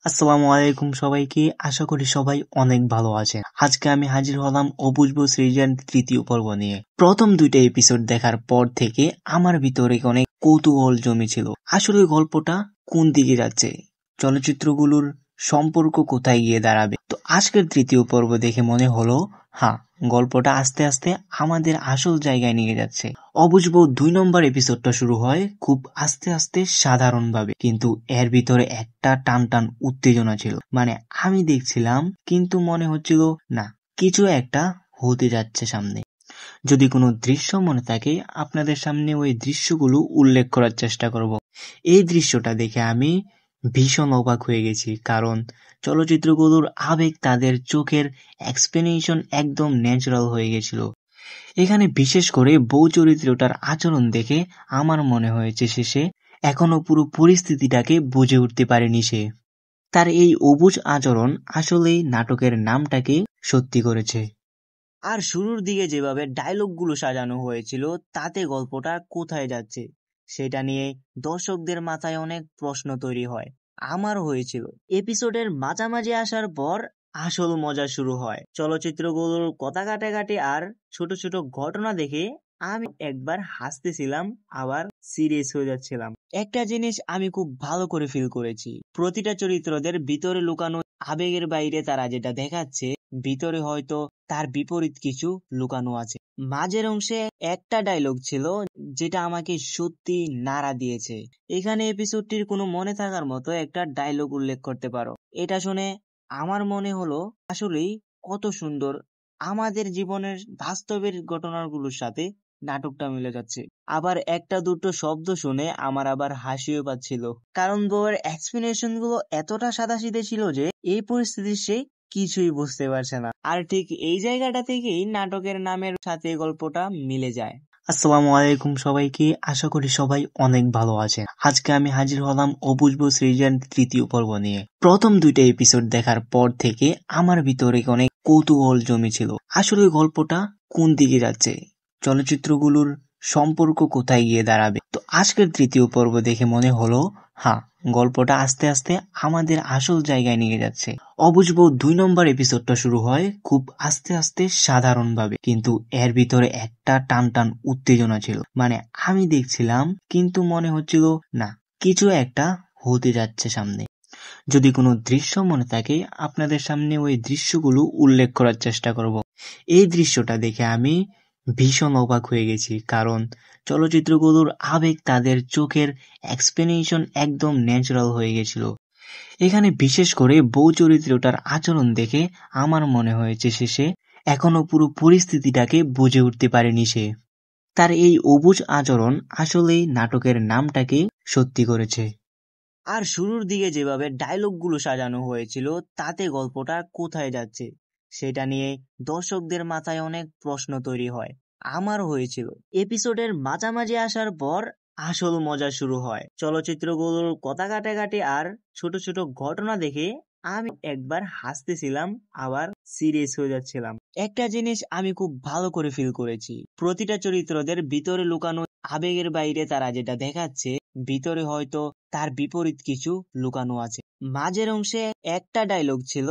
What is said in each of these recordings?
আসসালামু আলাইকুম সবাইকে। আশা করি সবাই অনেক ভালো আছেন। আজকে আমি হাজির হলাম অবুঝ সিরিজের তৃতীয় পর্ব নিয়ে। প্রথম দুইটা এপিসোড দেখার পর থেকে আমার ভিতরে অনেক কৌতূহল জমেছিল। আসলে গল্পটা কোন দিকে যাচ্ছে, চলচ্চিত্রগুলোর সম্পর্ক কোথায় গিয়ে দাঁড়াবে। তো আজকের তৃতীয় পর্ব দেখে মনে হলো, হ্যাঁ, গল্পটা আস্তে আস্তে আমাদের আসল জায়গায় নিয়ে যাচ্ছে। অবুঝ 2 নম্বর এপিসোডটা শুরু হয় খুব আস্তে আস্তে সাধারণভাবে, কিন্তু এর ভিতরে একটা টান টান উত্তেজনা ছিল। মানে আমি দেখছিলাম, কিন্তু মনে হচ্ছিল না, কিছু একটা হতে যাচ্ছে সামনে। যদি কোনো দৃশ্য মনে থাকে, আপনাদের সামনে ওই দৃশ্যগুলো উল্লেখ করার চেষ্টা করব। এই দৃশ্যটা দেখে আমি ভীষণ অবাক হয়ে গেছি, কারণ চলচ্চিত্রগুলোর আবেগ, তাদের চোখের এক্সপ্লেনেশন একদম ন্যাচারাল হয়ে গেছিল। এখানে বিশেষ করে বউ চরিত্রটার আচরণ দেখে আমার মনে হয়েছে সে এখনো পুরো পরিস্থিতিটাকে বুঝে উঠতে পারেনি সে। তার এই অবুঝ আচরণ আসলেই নাটকের নামটাকে সত্যি করেছে। আর শুরুর দিকে যেভাবে ডায়লগগুলো সাজানো হয়েছিল, তাতে গল্পটা কোথায় যাচ্ছে সেটা নিয়ে দর্শকদের মাথায় অনেক প্রশ্ন তৈরি হয়। আমার হয়েছিল। এপিসোডের মাঝামাঝি আসার পর আসল মজা শুরু হয়। চলচ্চিত্রগুলোর কথা কাটাকাটি আর ছোট ছোট ঘটনা দেখে আমি একবার হাসতেছিলাম, আবার সিরিয়াস হয়ে যাচ্ছিলাম। একটা জিনিস আমি খুব ভালো করে ফিল করেছি, প্রতিটা চরিত্রদের ভিতরে লুকানো আবেগের বাইরে তারা যেটা দেখাচ্ছে, ভিতরে হয়তো তার বিপরীত কিছু লুকানো আছে। মাঝের অংশে একটা ডায়লগ ছিল যেটা আমাকে সত্যি নাড়া দিয়েছে। এখানে এপিসোডটির কোনো মনে থাকার মতো একটা ডায়লগ উল্লেখ করতে পারো। এটা শুনে আমার মনে হলো, আসলেই কত সুন্দর আমাদের জীবনের বাস্তবের ঘটনাগুলোর সাথে নাটকটা মিলে যাচ্ছে। আবার একটা দুটো শব্দ শুনে আমার আবার হাসিও পাচ্ছিল, কারণ বউয়ের এক্সপ্লেনেশন গুলো এতটা সাদাসিধে ছিল যে এই পরিস্থিতির সে কিছুই বুঝতে পারছে না। আর ঠিক এই জায়গাটা থেকেই নাটকের নামের সাথে গল্পটা মিলে যায়। আসসালামু আলাইকুম সবাইকে। আশা করি সবাই অনেক ভালো আছেন। আজকে আমি হাজির হলাম অবুঝ সিরিজের তৃতীয় পর্ব নিয়ে। প্রথম দুইটা এপিসোড দেখার পর থেকে আমার ভিতরে অনেক কৌতূহল জমেছিল। আসলে গল্পটা কোন দিকে যাচ্ছে, চলচ্চিত্রগুলোর সম্পর্ক কোথায় গিয়ে দাঁড়াবে। তো আজকের তৃতীয় পর্ব দেখে মনে হলো, হ্যাঁ, গল্পটা আস্তে আস্তে আমাদের আসল জায়গায় নিয়ে যাচ্ছে। অবুঝ 2 নম্বর এপিসোডটা শুরু হয় খুব আস্তে আস্তে সাধারণভাবে, কিন্তু এর ভিতরে একটা টান টান উত্তেজনা ছিল। মানে আমি দেখছিলাম, কিন্তু মনে হচ্ছিল না, কিছু একটা হতে যাচ্ছে সামনে। যদি কোনো দৃশ্য মনে থাকে, আপনাদের সামনে ওই দৃশ্যগুলো উল্লেখ করার চেষ্টা করব। এই দৃশ্যটা দেখে আমি ভীষণ অবাক হয়ে গেছি, কারণ চলচ্চিত্রগুলোর আবেগ, তাদের চোখের এক্সপ্লেনেশন একদম ন্যাচারাল হয়ে গেছিল। এখানে বিশেষ করে বউ চরিত্রটার আচরণ দেখে আমার মনে হয়েছে সে এখনো পুরো পরিস্থিতিটাকে বুঝে উঠতে পারেনি সে। তার এই অবুঝ আচরণ আসলেই নাটকের নামটাকে সত্যি করেছে। আর শুরুর দিকে যেভাবে ডায়লগগুলো সাজানো হয়েছিল, তাতে গল্পটা কোথায় যাচ্ছে সেটা নিয়ে দর্শকদের মাথায় অনেক প্রশ্ন তৈরি হয়। আমার হয়েছিল। এপিসোডের মাঝামাঝি আসার পর আসল মজা শুরু হয়। চলচ্চিত্রগুলোর কথা কাটাকাটি আর ছোট ছোট ঘটনা দেখে আমি একবার হাসতেছিলাম, আবার সিরিয়াস হয়ে যাচ্ছিলাম। একটা জিনিস আমি খুব ভালো করে ফিল করেছি, প্রতিটা চরিত্রদের ভিতরে লুকানো আবেগের বাইরে তারা যেটা দেখাচ্ছে, ভিতরে হয়তো তার বিপরীত কিছু লুকানো আছে। মাঝের অংশে একটা ডায়লগ ছিল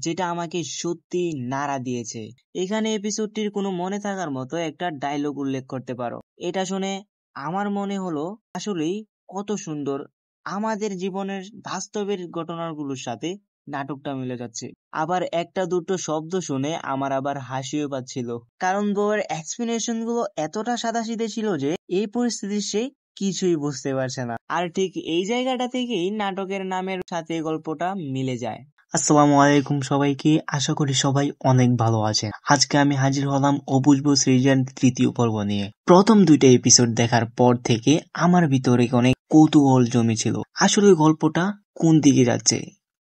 যেটা আমাকে সত্যি নাড়া দিয়েছে। এখানে এপিসোডটির কোনো মনে থাকার মতো একটা ডায়লগ উল্লেখ করতে পারো। এটা শুনে আমার মনে হলো, আসলেই কত সুন্দর আমাদের জীবনের বাস্তবের ঘটনাগুলোর সাথে নাটকটা মিলে যাচ্ছে। আবার একটা দুটো শব্দ শুনে আমার আবার হাসিও পাচ্ছিল, কারণ বউয়ের এক্সপ্লেনেশন গুলো এতটা সাদাসিধে ছিল যে এই পরিস্থিতির সে কিছুই বুঝতে পারছে না। আর ঠিক এই জায়গাটা থেকেই নাটকের নামের সাথে গল্পটা মিলে যায়। আসসালামু আলাইকুম সবাইকে। আশা করি সবাই অনেক ভালো আছেন। আজকে আমি হাজির হলাম অবুঝ সিরিজের তৃতীয় পর্ব নিয়ে। প্রথম দুইটা এপিসোড দেখার পর থেকে আমার ভিতরে অনেক কৌতূহল জমেছিল। আসলে গল্পটা কোন দিকে যাচ্ছে,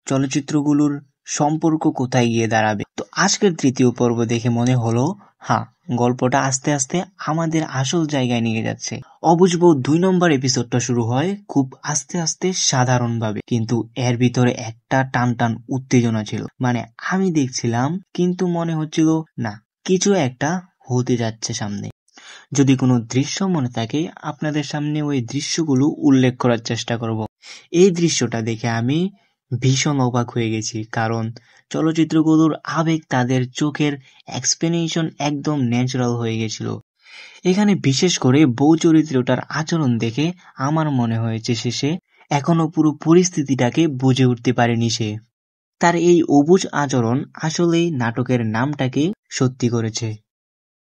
চলচ্চিত্রগুলোর সম্পর্ক কোথায় গিয়ে দাঁড়াবে। তো আজকের তৃতীয় পর্ব দেখে মনে হলো, হ্যাঁ, গল্পটা আস্তে আস্তে আমাদের আসল জায়গায় নিয়ে যাচ্ছে। অবুঝ 2 নম্বর এপিসোডটা শুরু হয় খুব আস্তে আস্তে সাধারণভাবে, কিন্তু এর ভিতরে একটা টান টান উত্তেজনা ছিল। মানে আমি দেখছিলাম, কিন্তু মনে হচ্ছিল না, কিছু একটা হতে যাচ্ছে সামনে। যদি কোনো দৃশ্য মনে থাকে, আপনাদের সামনে ওই দৃশ্যগুলো উল্লেখ করার চেষ্টা করব। এই দৃশ্যটা দেখে আমি ভীষণ অবাক হয়ে গেছি, কারণ চলচ্চিত্রগুলোর আবেগ তাদের চোখের এক্সপ্লেনেশন একদম ন্যাচারাল হয়ে গেছিল। এখানে বিশেষ করে বউ চরিত্রটার আচরণ দেখে আমার মনে হয়েছে সে এখনো পুরো পরিস্থিতিটাকে বুঝে উঠতে পারেনি সে। তার এই অবুঝ আচরণ আসলেই নাটকের নামটাকে সত্যি করেছে।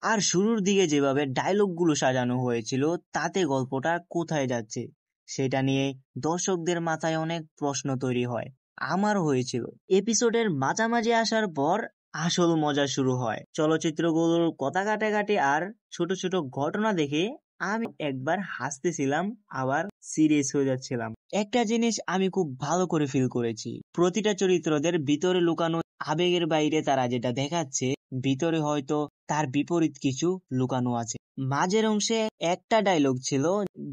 আর শুরুর দিকে যেভাবে ডায়লগগুলো সাজানো হয়েছিল, তাতে গল্পটা কোথায় যাচ্ছে সেটা নিয়ে দর্শকদের মাথায় অনেক প্রশ্ন তৈরি হয়। আমার হয়েছিল। এপিসোডের মাঝামাঝি আসার পর আসল মজা শুরু হয়। চলচ্চিত্রগুলোর কথা কাটাকাটি আর ছোট ছোট ঘটনা দেখে আমি একবার হাসতেছিলাম, আবার সিরিয়াস হয়ে যাচ্ছিলাম। একটা জিনিস আমি খুব ভালো করে ফিল করেছি, প্রতিটা চরিত্রদের ভিতরে লুকানো আবেগের বাইরে তারা যেটা দেখাচ্ছে, ভিতরে হয়তো তার বিপরীত কিছু লুকানো আছে। মাঝের অংশে একটা ডায়লগ ছিল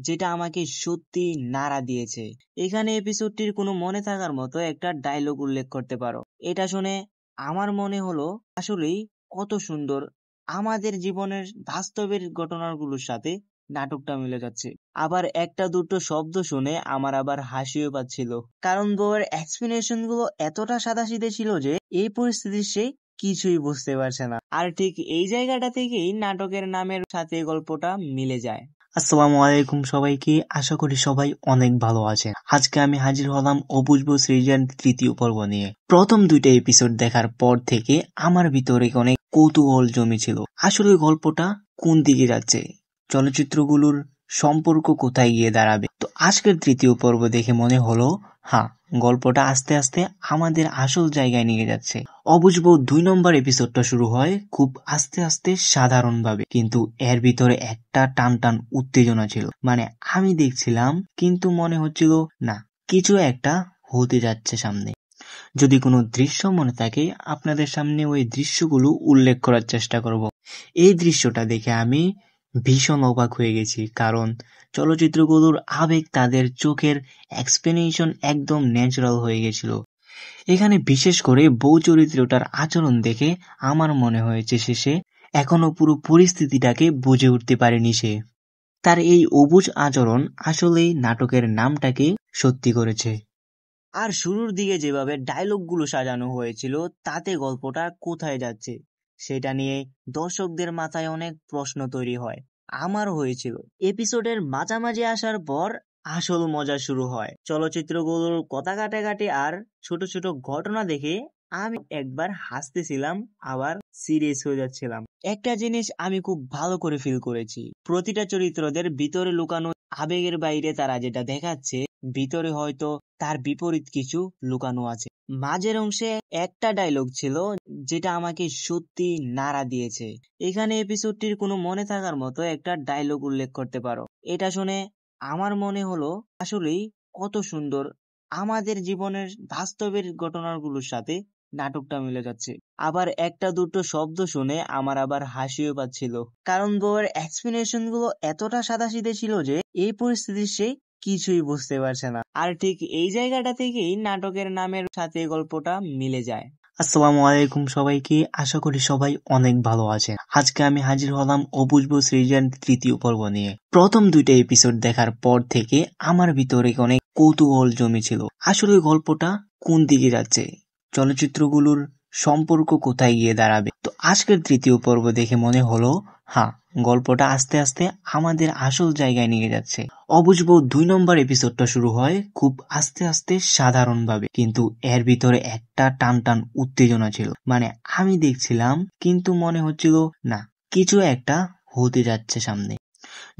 যেটা আমাকে সত্যি নাড়া দিয়েছে। এখানে এপিসোডটির কোনো মনে থাকার মতো একটা ডায়লগ উল্লেখ করতে পারো। এটা শুনে আমার মনে হলো আসলেই কত সুন্দর আমাদের জীবনের বাস্তবের ঘটনাগুলোর সাথে নাটকটা মিলে যাচ্ছে। আবার একটা দুটো শব্দ শুনে আমার আবার হাসিও পাচ্ছিল, কারণ বউয়ের এক্সপ্লেনেশন গুলো এতটা সাদাসিধে ছিল যে এই পরিস্থিতির সে কিছুই বুঝতে পারছে না। আর ঠিক এই জায়গাটা থেকেই নাটকের নামের সাথে গল্পটা মিলে যায়। আসসালামু আলাইকুম সবাইকে, আশা করি সবাই অনেক ভালো আছেন। আজকে আমি হাজির হলাম অবুঝবো সিরিজের তৃতীয় পর্ব নিয়ে। প্রথম দুইটা এপিসোড দেখার পর থেকে আমার ভিতরে অনেক কৌতূহল জমেছিল, আসলে গল্পটা কোন দিকে যাচ্ছে, চলচ্চিত্রগুলোর সম্পর্ক কোথায় গিয়ে দাঁড়াবে। তো আজকের তৃতীয় পর্ব দেখে মনে হলো হ্যাঁ, গল্পটা আস্তে আস্তে আমাদের আসল জায়গায় নিয়ে যাচ্ছে। অবুঝবো 2 নম্বর এপিসোডটা শুরু হয় খুব আস্তে আস্তে সাধারণভাবে, কিন্তু এর ভিতরে একটা টান টান উত্তেজনা ছিল। মানে আমি দেখছিলাম কিন্তু মনে হচ্ছিল না, কিছু একটা হতে যাচ্ছে সামনে। যদি কোনো দৃশ্য মনে থাকে, আপনাদের সামনে ওই দৃশ্যগুলো উল্লেখ করার চেষ্টা করব। এই দৃশ্যটা দেখে আমি ভীষণ অবাক হয়ে গেছি, কারণ চলচ্চিত্রগুলোর আবেগ তাদের চোখের এক্সপ্লেনেশন একদম ন্যাচারাল হয়ে গেছিল। এখানে বিশেষ করে বউ চরিত্রটার আচরণ দেখে আমার মনে হয়েছে সে এখনো পুরো পরিস্থিতিটাকে বুঝে উঠতে পারেনি সে। তার এই অবুঝ আচরণ আসলেই নাটকের নামটাকে সত্যি করেছে। আর শুরুর দিকে যেভাবে ডায়লগগুলো সাজানো হয়েছিল, তাতে গল্পটা কোথায় যাচ্ছে সেটা নিয়ে দর্শকদের মাথায় অনেক প্রশ্ন তৈরি হয়। আমার হয়েছিল। এপিসোডের মাঝামাঝি আসার পর আসল মজা শুরু হয়। চলচ্চিত্রগুলোর কথা কাটাকাটি আর ছোট ছোট ঘটনা দেখে আমি একবার হাসতেছিলাম, আবার সিরিয়াস হয়ে যাচ্ছিলাম। একটা জিনিস আমি খুব ভালো করে ফিল করেছি, প্রতিটা চরিত্রদের ভিতরে লুকানো আবেগের বাইরে তারা যেটা দেখাচ্ছে, ভিতরে হয়তো তার বিপরীত কিছু লুকানো আছে। মাঝের অংশে একটা ডায়লগ ছিল যেটা আমাকে সত্যি নাড়া দিয়েছে। এখানে এপিসোডটির কোনো মনে থাকার মতো একটা ডায়লগ উল্লেখ করতে পারো। এটা শুনে আমার মনে হলো আসলেই কত সুন্দর আমাদের জীবনের বাস্তবের ঘটনাগুলোর সাথে নাটকটা মিলে যাচ্ছে। আবার একটা দুটো শব্দ শুনে আমার আবার হাসিও পাচ্ছিল, কারণ বউয়ের এক্সপ্লেনেশন গুলো এতটা সাদাসিধে ছিল যে এই পরিস্থিতির সে কিছুই বুঝতে পারছে না। আর ঠিক এই জায়গাটা থেকেই নাটকের নামের সাথে গল্পটা মিলে যায়। আসসালামু আলাইকুম সবাইকে, আশা করি সবাই অনেক ভালো আছেন। আজকে আমি হাজির হলাম অবুঝবো সিরিজের তৃতীয় পর্ব নিয়ে। প্রথম দুইটা এপিসোড দেখার পর থেকে আমার ভিতরে অনেক কৌতূহল জমেছিল, আসলে গল্পটা কোন দিকে যাচ্ছে, চলচ্চিত্রগুলোর সম্পর্ক কোথায় গিয়ে দাঁড়াবে। তো আজকের তৃতীয় পর্ব দেখে মনে হলো হ্যাঁ, গল্পটা আস্তে আস্তে আমাদের আসল জায়গায় নিয়ে যাচ্ছে। অবুঝবো 2 নম্বর এপিসোডটা শুরু হয় খুব আস্তে আস্তে সাধারণভাবে, কিন্তু এর ভিতরে একটা টান টান উত্তেজনা ছিল। মানে আমি দেখছিলাম কিন্তু মনে হচ্ছিল না, কিছু একটা হতে যাচ্ছে সামনে।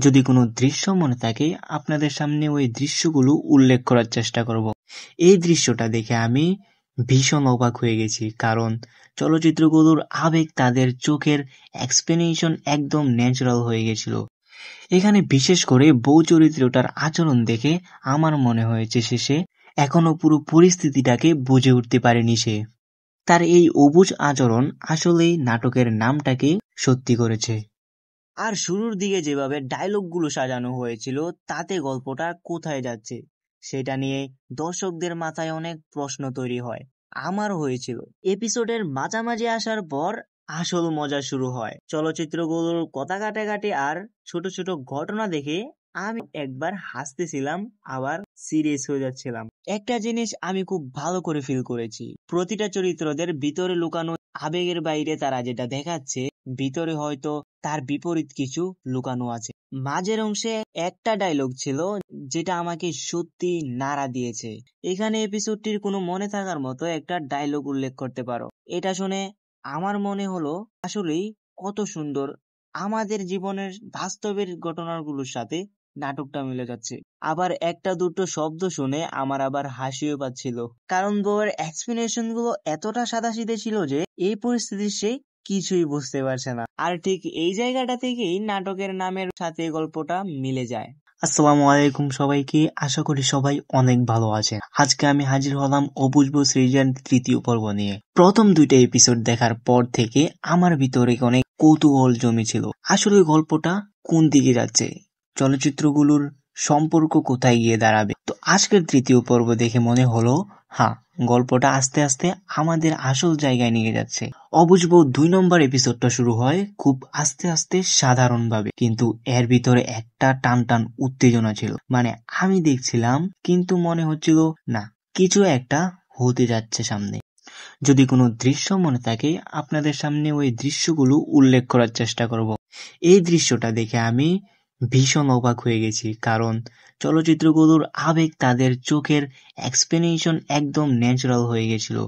যদি কোনো দৃশ্য মনে থাকে, আপনাদের সামনে ওই দৃশ্যগুলো উল্লেখ করার চেষ্টা করব। এই দৃশ্যটা দেখে আমি ভীষণ অবাক হয়ে গেছি, কারণ চলচ্চিত্রগুলোর আবেগ তাদের চোখের এক্সপ্লেনেশন একদম ন্যাচারাল হয়ে গেছিল। এখানে বিশেষ করে বউ চরিত্রটার আচরণ দেখে আমার মনে হয়েছে সে এখনো পুরো পরিস্থিতিটাকে বুঝে উঠতে পারেনি সে। তার এই অবুঝ আচরণ আসলেই নাটকের নামটাকে সত্যি করেছে। আর শুরুর দিকে যেভাবে ডায়লগগুলো সাজানো হয়েছিল, তাতে গল্পটা কোথায় যাচ্ছে সেটা নিয়ে দর্শকদের মাথায় অনেক প্রশ্ন তৈরি হয়। আমার হয়েছিল। এপিসোডের মাঝামাঝি আসার পর আসল মজা শুরু হয়। চলচ্চিত্রগুলোর কথা কাটাকাটি আর ছোট ছোট ঘটনা দেখে আমি একবার হাসতেছিলাম, আবার সিরিয়াস হয়ে যাচ্ছিলাম। একটা জিনিস আমি খুব ভালো করে ফিল করেছি, প্রতিটা চরিত্রদের ভিতরে লুকানো আবেগের বাইরে তারা যেটা দেখাচ্ছে, ভিতরে হয়তো তার বিপরীত কিছু লুকানো আছে। মাঝের অংশে একটা ডায়লগ ছিল যেটা আমাকে সত্যি নাড়া দিয়েছে। এখানে এপিসোডটির কোনো মনে থাকার মতো একটা ডায়লগ উল্লেখ করতে পারো। এটা শুনে আমার মনে হলো আসলেই কত সুন্দর আমাদের জীবনের বাস্তবের ঘটনাগুলোর সাথে নাটকটা মিলে যাচ্ছে। আবার একটা দুটো শব্দ শুনে আমার আবার হাসিও পাচ্ছিল, কারণ বউয়ের এক্সপ্লেনেশন গুলো এতটা সাদাসিধে ছিল যে এই পরিস্থিতির সে কিছুই বুঝতে পারছে না। আর ঠিক এই জায়গাটা থেকেই নাটকের নামের সাথে গল্পটা মিলে যায়। আসসালামু আলাইকুম সবাইকে, আশা করি সবাই অনেক ভালো আছেন। আজকে আমি হাজির হলাম অবুঝব সিরিজের তৃতীয় পর্ব নিয়ে। প্রথম দুইটা এপিসোড দেখার পর থেকে আমার ভিতরে অনেক কৌতূহল জমেছিল, আসলে গল্পটা কোন দিকে যাচ্ছে, চলচ্চিত্রগুলোর সম্পর্ক কোথায় গিয়ে দাঁড়াবে। তো আজকের তৃতীয় পর্ব দেখে মনে হলো হ্যাঁ, গল্পটা আস্তে আস্তে আমাদের আসল জায়গায় নিয়ে যাচ্ছে। অবুঝব 2 নম্বর এপিসোডটা শুরু হয় খুব আস্তে আস্তে সাধারণভাবে, কিন্তু এর ভিতরে একটা টান টান উত্তেজনা ছিল। মানে আমি দেখছিলাম কিন্তু মনে হচ্ছিল না, কিছু একটা হতে যাচ্ছে সামনে। যদি কোনো দৃশ্য মনে থাকে আপনাদের সামনে ওই দৃশ্যগুলো উল্লেখ করার চেষ্টা করব। এই দৃশ্যটা দেখে আমি ভীষণ অবাক হয়ে গেছি, কারণ চলচ্চিত্রগুলোর আবেগ তাদের চোখের এক্সপ্লেনেশন একদম ন্যাচারাল হয়ে গেছিল।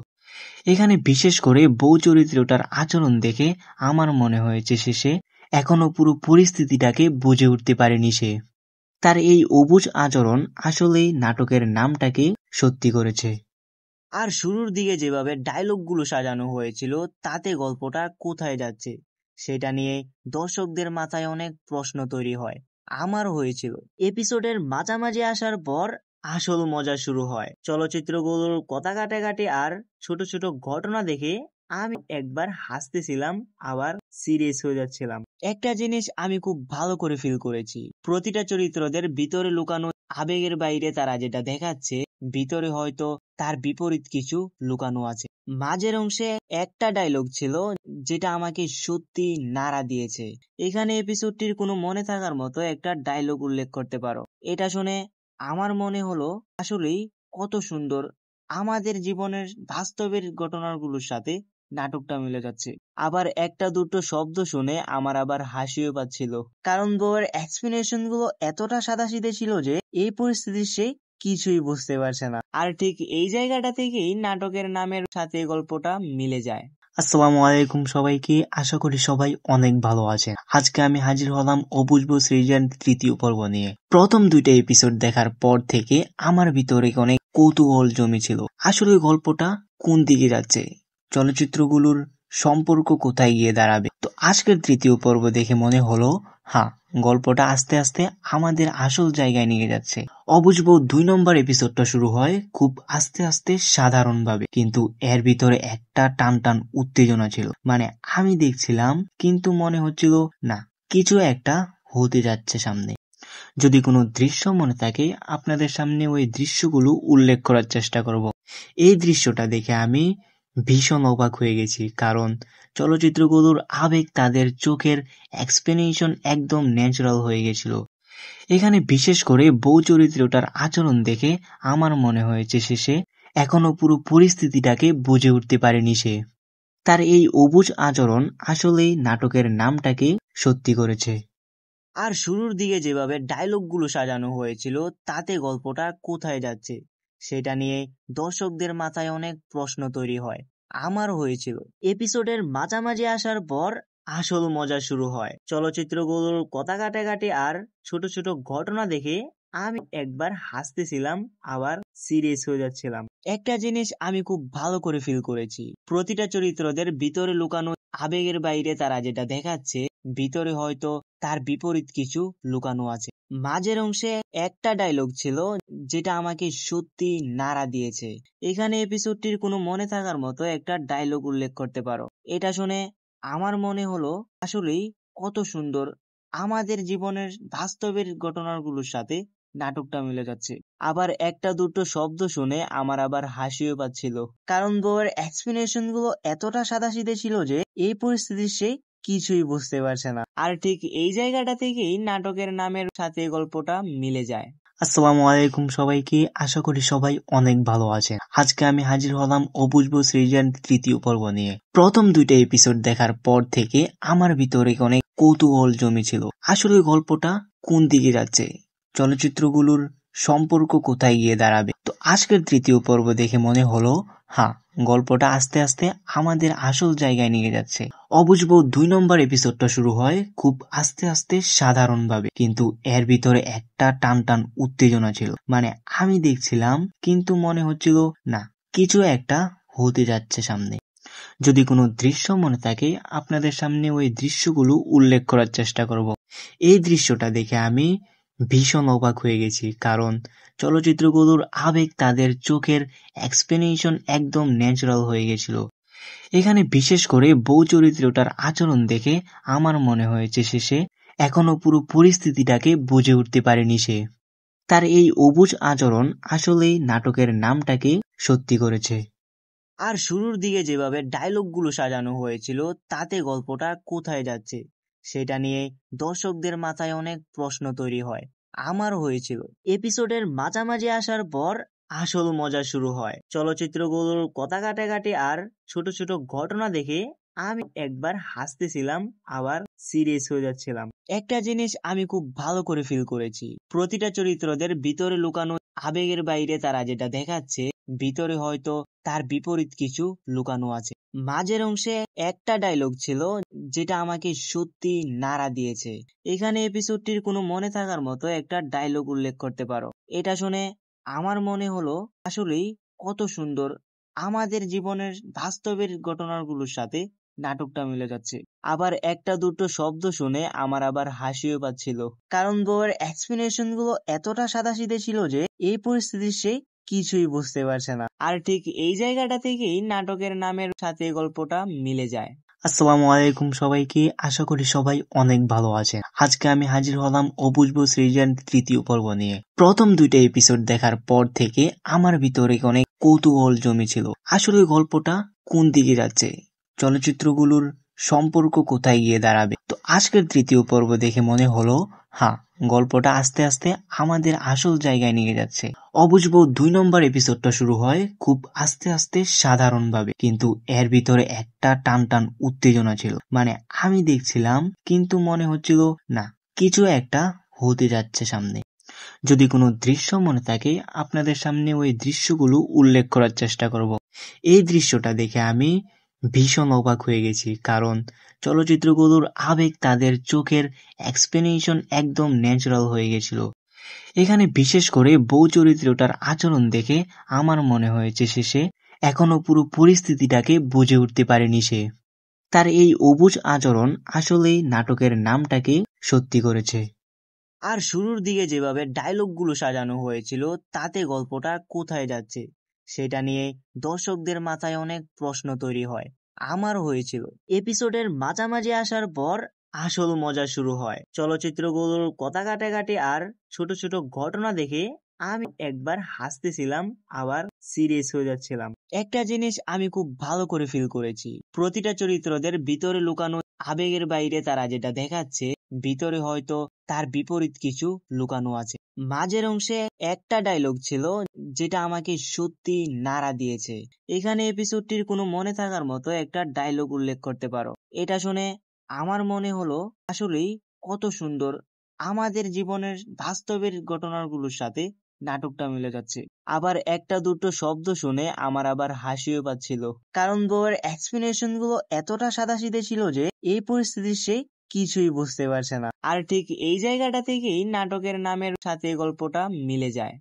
এখানে বিশেষ করে বউ চরিত্রটার আচরণ দেখে আমার মনে হয়েছে শেষে এখনো পুরো পরিস্থিতিটাকে বুঝে উঠতে পারেনি সে। তার এই অবুঝ আচরণ আসলেই নাটকের নামটাকে সত্যি করেছে। আর শুরুর দিকে যেভাবে ডায়লগগুলো সাজানো হয়েছিল, তাতে গল্পটা কোথায় যাচ্ছে সেটা নিয়ে দর্শকদের মাথায় অনেক প্রশ্ন তৈরি হয়। আমার হয়েছিল। এপিসোডের মাঝামাঝি আসার পর আসল মজা শুরু হয়। চলচ্চিত্রগুলোর কথা কাটাকাটি আর ছোট ছোট ঘটনা দেখে আমি একবার হাসতেছিলাম, আবার সিরিয়াস হয়ে যাচ্ছিলাম। একটা জিনিস আমি খুব ভালো করে ফিল করেছি, প্রতিটা চরিত্রদের ভিতরে লুকানো আবেগের বাইরে তারা যেটা দেখাচ্ছে, ভিতরে হয়তো তার বিপরীত কিছু লুকানো আছে। মাঝের অংশে একটা ডায়লগ ছিল যেটা আমাকে সত্যি নাড়া দিয়েছে। এখানে এপিসোডটির কোনো মনে থাকার মতো একটা ডায়লগ উল্লেখ করতে পারো। এটা শুনে আমার মনে হলো আসলেই কত সুন্দর আমাদের জীবনের বাস্তবের ঘটনাগুলোর সাথে নাটকটা মিলে যাচ্ছে। আবার একটা দুটো শব্দ শুনে আমার আবার হাসিও পাচ্ছিল, কারণ বউয়ের এক্সপ্লেনেশন গুলো এতটা সাদাসিধে ছিল যে এই পরিস্থিতির সে কিছুই বুঝতে পারছে না। আর ঠিক এই জায়গাটা থেকেই নাটকের নামের সাথে গল্পটা মিলে যায়। আসসালামু আলাইকুম সবাইকে, আশা করি সবাই অনেক ভালো আছেন। আজকে আমি হাজির হলাম অবুঝব সিরিজের তৃতীয় পর্ব নিয়ে। প্রথম দুইটা এপিসোড দেখার পর থেকে আমার ভিতরে অনেক কৌতূহল জমেছিল, আসলে গল্পটা কোন দিকে যাচ্ছে, চলচ্চিত্রগুলোর সম্পর্ক কোথায় গিয়ে দাঁড়াবে। তো আজকের তৃতীয় পর্ব দেখে মনে হলো হ্যাঁ, গল্পটা আস্তে আস্তে আমাদের আসল জায়গায় নিয়ে যাচ্ছে। অবুঝব 2 নম্বর এপিসোডটা শুরু হয় খুব আস্তে আস্তে সাধারণভাবে, কিন্তু এর ভিতরে একটা টান টান উত্তেজনা ছিল। মানে আমি দেখছিলাম কিন্তু মনে হচ্ছিল না, কিছু একটা হতে যাচ্ছে সামনে। যদি কোনো দৃশ্য মনে থাকে আপনাদের সামনে ওই দৃশ্যগুলো উল্লেখ করার চেষ্টা করব। এই দৃশ্যটা দেখে আমি ভীষণ অবাক হয়ে গেছি, কারণ চলচ্চিত্রগুলোর আবেগ তাদের চোখের এক্সপ্লেনেশন একদম ন্যাচারাল হয়ে গেছিল। এখানে বিশেষ করে বউ চরিত্রটার আচরণ দেখে আমার মনে হয়েছে শেষে এখনো পুরো পরিস্থিতিটাকে বুঝে উঠতে পারেনি সে। তার এই অবুঝ আচরণ আসলেই নাটকের নামটাকে সত্যি করেছে। আর শুরুর দিকে যেভাবে ডায়লগগুলো সাজানো হয়েছিল, তাতে গল্পটা কোথায় যাচ্ছে সেটা নিয়ে দর্শকদের মাথায় অনেক প্রশ্ন তৈরি হয়। আমার হয়েছিল। এপিসোডের মাঝামাঝি আসার পর আসল মজা শুরু হয়। চলচ্চিত্রগুলোর কথা কাটাকাটি আর ছোট ছোট ঘটনা দেখে আমি একবার হাসতেছিলাম, আবার সিরিয়াস হয়ে যাচ্ছিলাম। একটা জিনিস আমি খুব ভালো করে ফিল করেছি, প্রতিটা চরিত্রদের ভিতরে লুকানো আবেগের বাইরে তারা যেটা দেখাচ্ছে, ভিতরে হয়তো তার বিপরীত কিছু লুকানো আছে। মাঝের অংশে একটা ডায়লগ ছিল যেটা আমাকে সত্যি নাড়া দিয়েছে। এখানে এপিসোডটির কোনো মনে থাকার মতো একটা ডায়লগ উল্লেখ করতে পারো। এটা শুনে আমার মনে হলো আসলেই কত সুন্দর আমাদের জীবনের বাস্তবের ঘটনাগুলোর সাথে নাটকটা মিলে যাচ্ছে। আবার একটা দুটো শব্দ শুনে আমার আবার হাসিও পাচ্ছিল, কারণ বউয়ের এক্সপ্লেনেশন গুলো এতটা সাদাসিধে ছিল যে এই পরিস্থিতির সে কিছুই বুঝতে পারছে না। আর ঠিক এই জায়গাটা থেকেই নাটকের নামের সাথে গল্পটা মিলে যায়। আসসালামু আলাইকুম সবাইকে, আশা করি সবাই অনেক ভালো আছেন। আজকে আমি হাজির হলাম অবুঝবো সিরিজের তৃতীয় পর্ব নিয়ে। প্রথম দুইটা এপিসোড দেখার পর থেকে আমার ভিতরে অনেক কৌতূহল জমেছিল। আসলে গল্পটা কোন দিকে যাচ্ছে, চলচ্চিত্রগুলোর সম্পর্ক কোথায় গিয়ে দাঁড়াবে। তো আজকের তৃতীয় পর্ব দেখে মনে হলো হ্যাঁ, গল্পটা আস্তে আস্তে আমাদের আসল জায়গায় নিয়ে যাচ্ছে। অবুঝবো 2 নম্বর এপিসোডটা শুরু হয় খুব আস্তে আস্তে সাধারণভাবে, কিন্তু এর ভিতরে একটা টান টান উত্তেজনা ছিল। মানে আমি দেখছিলাম কিন্তু মনে হচ্ছিল না, কিছু একটা হতে যাচ্ছে সামনে। যদি কোনো দৃশ্য মনে থাকে আপনাদের সামনে ওই দৃশ্যগুলো উল্লেখ করার চেষ্টা করব। এই দৃশ্যটা দেখে আমি ভীষণ অবাক হয়ে গেছি, কারণ চলচ্চিত্রগুলোর আবেগ তাদের চোখের এক্সপ্লেনেশন একদম ন্যাচারাল হয়ে গেছিল। এখানে বিশেষ করে বউ চরিত্রটার আচরণ দেখে আমার মনে হয়েছে শেষে এখনো পুরো পরিস্থিতিটাকে বুঝে উঠতে পারেনি সে। তার এই অবুঝ আচরণ আসলেই নাটকের নামটাকে সত্যি করেছে। আর শুরুর দিকে যেভাবে ডায়লগগুলো সাজানো হয়েছিল তাতে গল্পটা কোথায় যাচ্ছে সেটা নিয়ে দর্শকদের মাথায় অনেক প্রশ্ন তৈরি হয়। আমার হয়েছিল। এপিসোডের মাঝামাঝি আসার পর আসল মজা শুরু হয়। চলচ্চিত্রগুলোর কথা কাটাকাটি আর ছোট ছোট ঘটনা দেখে আমি একবার হাসতেছিলাম, আবার সিরিয়াস হয়ে যাচ্ছিলাম। একটা জিনিস আমি খুব ভালো করে ফিল করেছি, প্রতিটা চরিত্রদের ভিতরে লুকানো আবেগের বাইরে তারা যেটা দেখাচ্ছে, ভিতরে হয়তো তার বিপরীত কিছু লুকানো আছে। মাঝের অংশে একটা ডায়লগ ছিল যেটা আমাকে সত্যি নাড়া দিয়েছে। এখানে এপিসোডটির কোনো মনে থাকার মতো একটা ডায়লগ উল্লেখ করতে পারো। এটা শুনে আমার মনে হলো আসলেই কত সুন্দর আমাদের জীবনের বাস্তবের ঘটনাগুলোর সাথে নাটকটা মিলে যাচ্ছে। আবার একটা দুটো শব্দ শুনে আমার আবার হাসিও পাচ্ছিল, কারণ বউয়ের এক্সপ্লেনেশন গুলো এতটা সাদাসিধে ছিল যে এই পরিস্থিতির সে কিছুই বুঝতে পারছে না। আর ঠিক এই জায়গাটা থেকেই নাটকের নামের সাথে গল্পটা মিলে যায়। আসসালামু আলাইকুম সবাইকে, আশা করি সবাই অনেক ভালো আছেন। আজকে আমি হাজির হলাম অবুঝবো সিরিজের তৃতীয় পর্ব নিয়ে। প্রথম দুইটা এপিসোড দেখার পর থেকে আমার ভিতরে অনেক কৌতূহল জমেছিল। আসলে গল্পটা কোন দিকে যাচ্ছে, চলচ্চিত্রগুলোর সম্পর্ক কোথায় গিয়ে দাঁড়াবে। তো আজকের তৃতীয় পর্ব দেখে মনে হলো হ্যাঁ, গল্পটা আস্তে আস্তে আমাদের আসল জায়গায় নিয়ে যাচ্ছে। অবুঝবো 2 নম্বর এপিসোডটা শুরু হয় খুব আস্তে আস্তে সাধারণভাবে, কিন্তু এর ভিতরে একটা টান টান উত্তেজনা ছিল। মানে আমি দেখছিলাম কিন্তু মনে হচ্ছিল না, কিছু একটা হতে যাচ্ছে সামনে। যদি কোনো দৃশ্য মনে থাকে আপনাদের সামনে ওই দৃশ্যগুলো উল্লেখ করার চেষ্টা করব। এই দৃশ্যটা দেখে আমি ভীষণ অবাক হয়ে গেছি, কারণ চলচ্চিত্রগুলোর আবেগ তাদের চোখের এক্সপ্লেনেশন একদম ন্যাচারাল হয়ে গেছিল। এখানে বিশেষ করে বউ চরিত্রটার আচরণ দেখে আমার মনে হয়েছে শেষে এখনো পুরো পরিস্থিতিটাকে বুঝে উঠতে পারেনি সে। তার এই অবুঝ আচরণ আসলেই নাটকের নামটাকে সত্যি করেছে। আর শুরুর দিকে যেভাবে ডায়লগগুলো সাজানো হয়েছিল তাতে গল্পটা কোথায় যাচ্ছে সেটা নিয়ে দর্শকদের মাথায় অনেক প্রশ্ন তৈরি হয়। আমার হয়েছিল। এপিসোডের মাঝামাঝি আসার পর আসল মজা শুরু হয়। চলচ্চিত্রগুলোর কথা কাটাকাটি আর ছোট ছোট ঘটনা দেখে আমি একবার হাসতেছিলাম, আবার সিরিয়াস হয়ে যাচ্ছিলাম। একটা জিনিস আমি খুব ভালো করে ফিল করেছি, প্রতিটা চরিত্রদের ভিতরে লুকানো আবেগের বাইরে তারা যেটা দেখাচ্ছে, ভিতরে হয়তো তার বিপরীত কিছু লুকানো আছে। মাঝের অংশে একটা ডায়লগ ছিল যেটা আমাকে সত্যি নাড়া দিয়েছে। এখানে এপিসোডটির কোনো মনে থাকার মতো একটা ডায়লগ উল্লেখ করতে পারো। এটা শুনে আমার মনে হলো আসলেই কত সুন্দর আমাদের জীবনের বাস্তবের ঘটনাগুলোর সাথে নাটকটা মিলে যাচ্ছে। আবার একটা দুটো শব্দ শুনে আমার আবার হাসিও পাচ্ছিল, কারণ বউয়ের এক্সপ্লেনেশন গুলো এতটা সাদাসিধে ছিল যে এই পরিস্থিতির সে কিছুই বুঝতে পারছে না। আর ঠিক এই জায়গাটা থেকেই নাটকের নামের সাথে গল্পটা মিলে যায়।